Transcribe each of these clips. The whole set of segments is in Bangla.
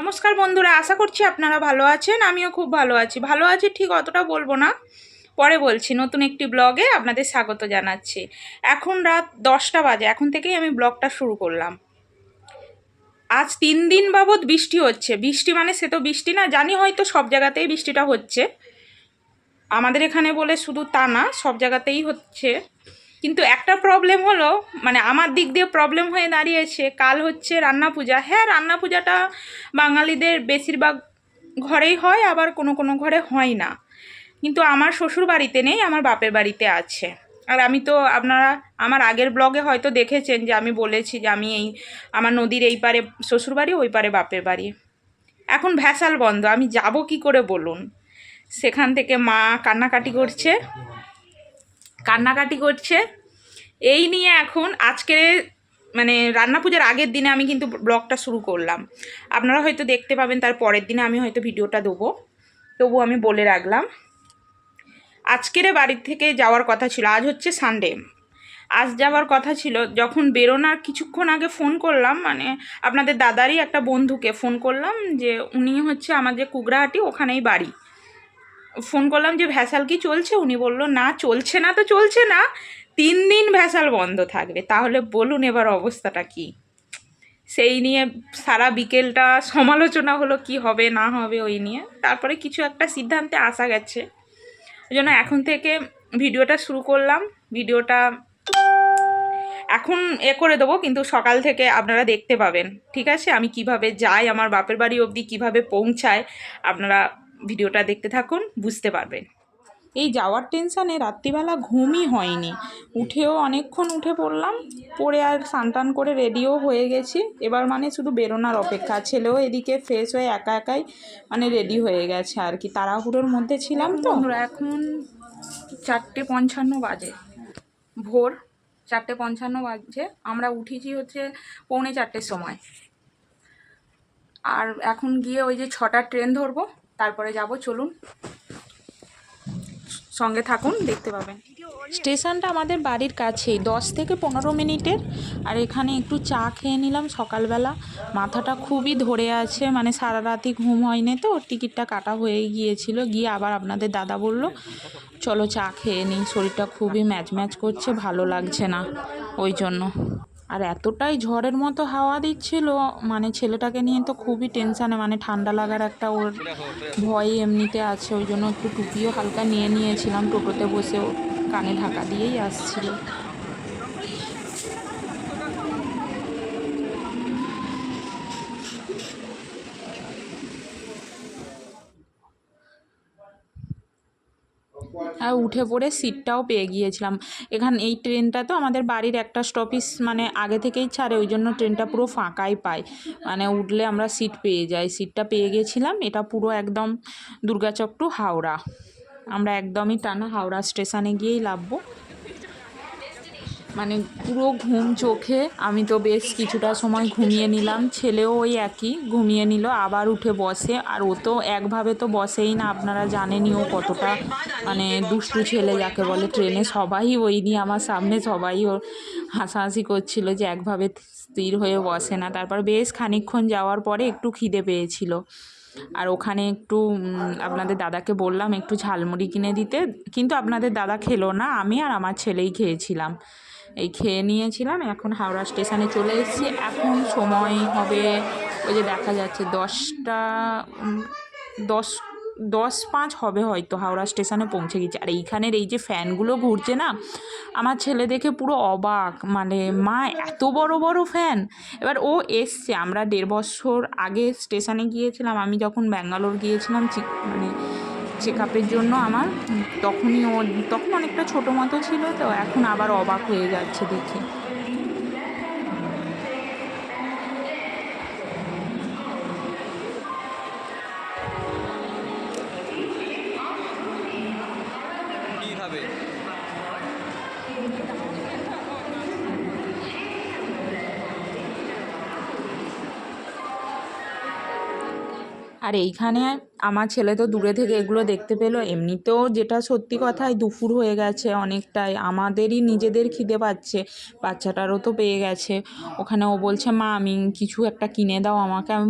নমস্কার বন্ধুরা, আশা করছি আপনারা ভালো আছেন। আমিও খুব ভালো আছি। ভালো আছি ঠিক অতটা বলবো না, পরে বলছি। নতুন একটি ব্লগে আপনাদের স্বাগত জানাচ্ছি। এখন রাত 10টা বাজে, এখন থেকেই আমি ব্লগটা শুরু করলাম। আজ 3 দিন বাবদ বৃষ্টি হচ্ছে। বৃষ্টি মানে সে তো বৃষ্টি না, জানি হয়তো সব জায়গাতেই বৃষ্টিটা হচ্ছে, আমাদের এখানে বলে শুধু তা না, সব জায়গাতেই হচ্ছে। কিন্তু একটা প্রবলেম হলো, মানে আমার দিক দিয়ে প্রবলেম হয়ে দাঁড়িয়েছে, কাল হচ্ছে রান্না পূজা। হ্যাঁ, রান্না পূজাটা বাঙালিদের বেশিরভাগ ঘরেই হয়, আবার কোনো কোনো ঘরে হয় না। কিন্তু আমার শ্বশুর বাড়িতে নেই, আমার বাপের বাড়িতে আছে। আর আমি তো, আপনারা আমার আগের ব্লগে হয়তো দেখেছেন যে আমি বলেছি যে আমি আমার নদীর এই পারে শ্বশুর বাড়ি, ওই পারে বাপের বাড়ি। এখন ভ্যাসাল বন্ধ, আমি যাব কি করে বলুন? সেখান থেকে মা কান্নাকাটি করছে এই নিয়ে। এখন আজকে মানে রান্না পূজার আগের দিনে আমি কিন্তু ব্লগটা শুরু করলাম। আপনারা হয়তো দেখতে পাবেন তার পরের দিনে আমি হয়তো ভিডিওটা দেবো, তবু আমি বলে রাখলাম। আজকের বাড়ির থেকে যাওয়ার কথা ছিল, আজ হচ্ছে সানডে, আজ যাওয়ার কথা ছিল। যখন বেরোনার কিছুক্ষণ আগে ফোন করলাম, মানে আপনাদের দাদারই একটা বন্ধুকে ফোন করলাম, যে উনি হচ্ছে আমাদের কুগরাহাটি, ওখানেই বাড়ি। ফোন করলাম যে ভ্যাসাল কি চলছে? উনি বলল না, চলছে না তো চলছে না, 3 দিন ভ্যাসাল বন্ধ থাকবে। তাহলে বলুন এবার অবস্থাটা কি? সেই নিয়ে সারা বিকেলটা সমালোচনা হলো, কি হবে না হবে ওই নিয়ে। তারপরে কিছু একটা সিদ্ধান্তে আসা গেছে, ওই জন্য এখন থেকে ভিডিওটা শুরু করলাম। ভিডিওটা এখন করে দেবো, কিন্তু সকাল থেকে আপনারা দেখতে পাবেন, ঠিক আছে? আমি কিভাবে যাই আমার বাপের বাড়ি অবধি, কিভাবে পৌঁছায়, আপনারা ভিডিওটা দেখতে থাকুন, বুঝতে পারবেন। এই যাওয়ার টেনশানে রাত্রিবেলা ঘুমই হয়নি, উঠেও অনেকক্ষণ উঠে পড়লাম, পরে আর স্নান করে রেডিও হয়ে গেছি। এবার মানে শুধু বেরোনোর অপেক্ষা। ছেলেও এদিকে ফ্রেশ হয়ে একা একাই মানে রেডি হয়ে গেছে আর কি, তাড়াহুড়োর মধ্যে ছিলাম তো। এখন 4:55 বাজে, ভোর 4:55 বাজে। আমরা উঠেছি হচ্ছে 3:45 সময়। আর এখন গিয়ে ওই যে 6টার ট্রেন ধরবো, তারপরে যাব। চলুন সঙ্গে থাকুন, দেখতে পাবেন। স্টেশনটা আমাদের বাড়ির কাছেই, 10 থেকে 15 মিনিটের। আর এখানে একটু চা খেয়ে নিলাম সকালবেলা। মাথাটা খুবই ধরে আছে, মানে সারা রাতই ঘুম হয়নি তো, টিকিটটা কাটা হয়ে গিয়েছিল। গিয়ে আবার আপনাদের দাদা বলল চলো চা খেয়ে নিই, শরীরটা খুবই ম্যাচ করছে, ভালো লাগছে না, ওই জন্য। আর এতটাই ঝড়ের মতো হাওয়া দিচ্ছিল, মানে ছেলেটাকে নিয়ে তো খুবই টেনশানে, মানে ঠান্ডা লাগার একটা ওর ভয় এমনিতে আছে, ওই জন্য একটু টুপিও হালকা নিয়ে নিয়েছিলাম। টোটোতে বসেও কানে ঢাকা দিয়েই আসছিল। আর উঠে পড়ে সিটটাও পেয়ে গিয়েছিলাম। এই ট্রেনটা তো আমাদের বাড়ির একটা স্টপেজ মানে আগে থেকেই ছাড়ে, ওই জন্য ট্রেনটা পুরো ফাঁকাই পায়, মানে উঠলে আমরা সিট পেয়ে যাই। সিটটা পেয়ে গেছিলাম। এটা পুরো একদম দুর্গাচক টু হাওড়া। আমরা একদমই টানা হাওড়া স্টেশনে গিয়েই নামবো। মানে পুরো ঘুম চোখে, আমি তো বেশ কিছুটা সময় ঘুমিয়ে নিলাম, ছেলেও ওই একই ঘুমিয়ে নিল, আবার উঠে বসে। আর ও তো একভাবে তো বসেই না, আপনারা জানেনই ও কতটা মানে দুষ্টু ছেলে যাকে বলে। ট্রেনে সবাই ওই নিয়ে, আমার সামনে সবাই ওর হাসাহাসি করছিল যে একভাবে স্থির হয়ে বসে না। তারপর বেশ খানিকক্ষণ যাওয়ার পরে একটু খিদে পেয়েছিল, আর ওখানে একটু আপনাদের দাদাকে বললাম একটু ঝালমুড়ি কিনে দিতে, কিন্তু আপনাদের দাদা খেলো না, আমি আর আমার ছেলেই খেয়েছিলাম। এই খেয়ে নিয়েছিলাম। এখন হাওড়া স্টেশনে চলে এসেছি। এখন সময় হবে ওই যে দেখা যাচ্ছে 10টা 10:05 হবে হয়তো, হাওড়া স্টেশনে পৌঁছে গেছি। আর এইখানের এই যে ফ্যানগুলো ঘুরছে না, আমার ছেলে দেখে পুরো অবাক, মানে মা এত বড় বড় ফ্যান। এবার ও এসছে, আমরা 1.5 বছর আগে স্টেশনে গিয়েছিলাম, আমি যখন ব্যাঙ্গালোর গিয়েছিলাম মানে চেক আপের জন্য আমার, তখনই ও তখন অনেকটা ছোটো মতো ছিল, তো এখন আবার অবাক হয়ে যাচ্ছে দেখে। আর এইখানে আমার ছেলে তো দূরে থেকে এগুলো দেখতে পেলো। এমনিতেও যেটা সত্যি কথাই দুপুর হয়ে গেছে অনেকটাই, আমাদেরই নিজেদের খিদে পাচ্ছে, বাচ্চাটারও তো পেয়ে গেছে। ওখানে ও বলছে মা আমি কিছু একটা কিনে দাও আমাকে। আমি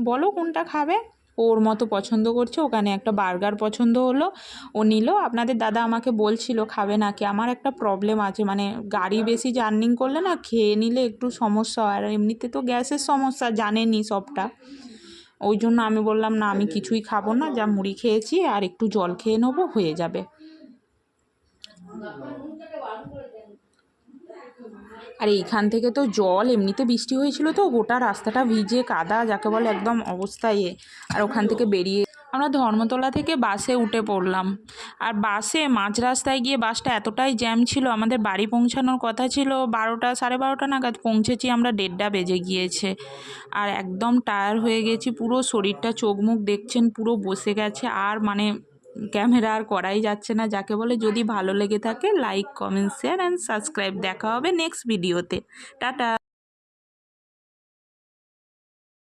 বলো কোনটা খাবে। ওর মতো পছন্দ করছে। ওখানে একটা বার্গার পছন্দ হলো, ও নিল। আপনাদের দাদা আমাকে বলছিল খাবে নাকি। আমার একটা প্রবলেম আছে, মানে গাড়ি বেশি জার্নিং করলে না খেয়ে নিলে একটু সমস্যা হয়, আর এমনিতে তো গ্যাসের সমস্যা জানেনই সবটা। ওই জন্য আমি বললাম না আমি কিছুই খাবো না, যা মুড়ি খেয়েছি আর একটু জল খেয়ে নেবো, হয়ে যাবে। আর এইখান থেকে তো জল, এমনিতে বৃষ্টি হয়েছিল তো গোটা রাস্তাটা ভিজে কাদা যাকে বলে, একদম অবস্থা ইয়ে। আর ওখান থেকে বেরিয়ে আমরা ধর্মতলা থেকে বাসে উঠে পড়লাম। আর বাসে মাঝ রাস্তায় গিয়ে বাসটা এতটাই জ্যাম ছিল, আমাদের বাড়ি পৌঁছানোর কথা ছিল 12টা 12:30 নাগাদ, পৌঁছেছি আমরা 1:30 বেজে গিয়েছে। আর একদম টায়ার হয়ে গেছি পুরো, শরীরটা চোখ মুখ দেখছেন পুরো বসে গেছে। আর মানে ক্যামেরা আর করাই যাচ্ছে না যাকে বলে। যদি ভালো লেগে থাকে like comment share and subscribe. দেখা হবে নেক্সট ভিডিওতে। টাটা।